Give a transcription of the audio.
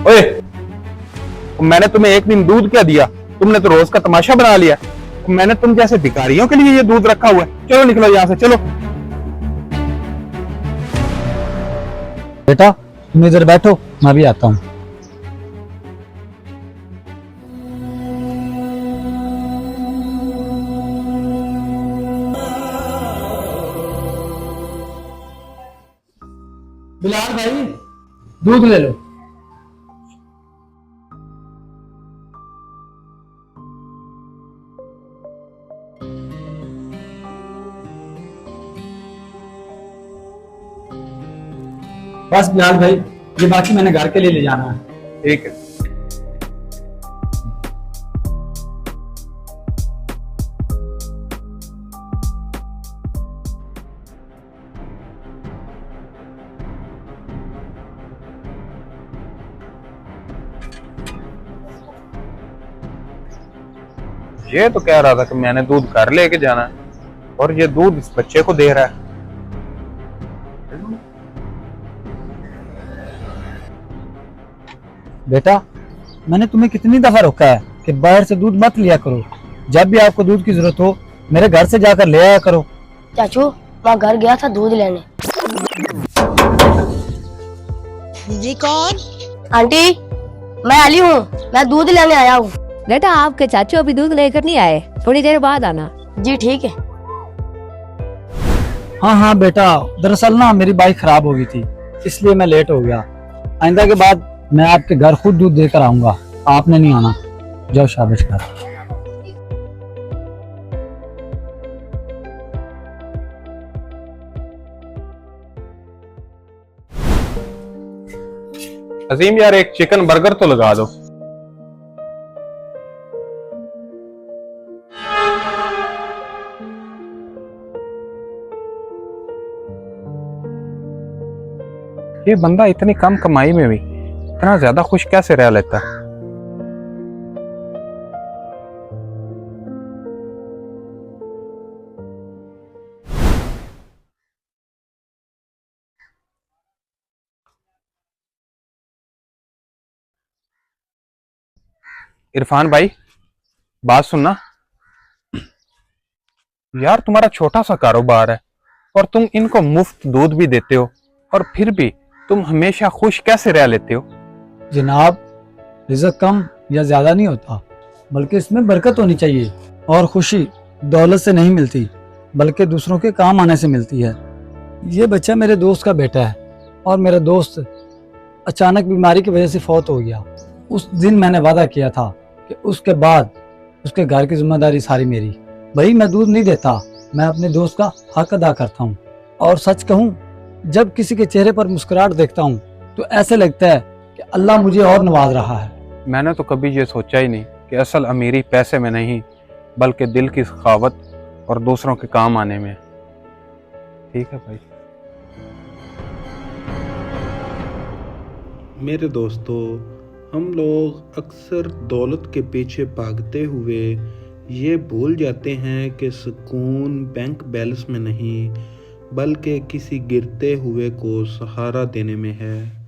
ओए, मैंने तुम्हें एक दिन दूध क्या दिया? तुमने तो रोज का तमाशा बना लिया। मैंने तुम जैसे भिखारियों के लिए ये दूध रखा हुआ है। चलो निकलो यहाँ से, चलो। बेटा तुम इधर बैठो, मैं भी आता हूँ। बिलाल भाई, दूध ले लो। बस बिलाल भाई, ये बाकी मैंने घर के लिए ले जाना है। ठीक है। ये तो कह रहा था कि मैंने दूध घर लेके जाना है और ये दूध इस बच्चे को दे रहा है। बेटा मैंने तुम्हें कितनी दफा रोका है कि बाहर से दूध मत लिया करो। जब भी आपको दूध की जरूरत हो मेरे घर से जाकर ले आया करो। चाचू मैं घर गया था दूध लेने। जी कौन? आंटी मैं अली हूँ, मैं दूध लेने आया हूँ। बेटा आपके चाचू अभी दूध लेकर नहीं आए, थोड़ी देर बाद आना। जी ठीक है। हाँ हाँ बेटा, दरअसल ना मेरी बाइक खराब हो गई थी इसलिए मैं लेट हो गया। आइंदा के बाद मैं आपके घर खुद दूध देकर आऊंगा, आपने नहीं आना। जाओ शाबाश कर। अजीम यार, एक चिकन बर्गर तो लगा दो। ये बंदा इतनी कम कमाई में भी इतना ज्यादा खुश कैसे रह लेता है? इरफान भाई, बात सुनना यार, तुम्हारा छोटा सा कारोबार है और तुम इनको मुफ्त दूध भी देते हो और फिर भी तुम हमेशा खुश कैसे रह लेते हो? जनाब, रिज़्क कम या ज्यादा नहीं होता, बल्कि इसमें बरकत होनी चाहिए। और खुशी दौलत से नहीं मिलती बल्कि दूसरों के काम आने से मिलती है। ये बच्चा मेरे दोस्त का बेटा है और मेरा दोस्त अचानक बीमारी की वजह से फौत हो गया। उस दिन मैंने वादा किया था कि उसके बाद उसके घर की जिम्मेदारी सारी मेरी। भाई मैं दूध नहीं देता, मैं अपने दोस्त का हक अदा करता हूँ। और सच कहूँ, जब किसी के चेहरे पर मुस्कुराहट देखता हूँ तो ऐसे लगता है कि अल्लाह मुझे और नवाज रहा है। मैंने तो कभी ये सोचा ही नहीं कि असल अमीरी पैसे में नहीं बल्कि दिल की सखावत और दूसरों के काम आने में। ठीक है भाई। मेरे दोस्तों, हम लोग अक्सर दौलत के पीछे भागते हुए ये भूल जाते हैं कि सुकून बैंक बैलेंस में नहीं बल्कि किसी गिरते हुए को सहारा देने में है।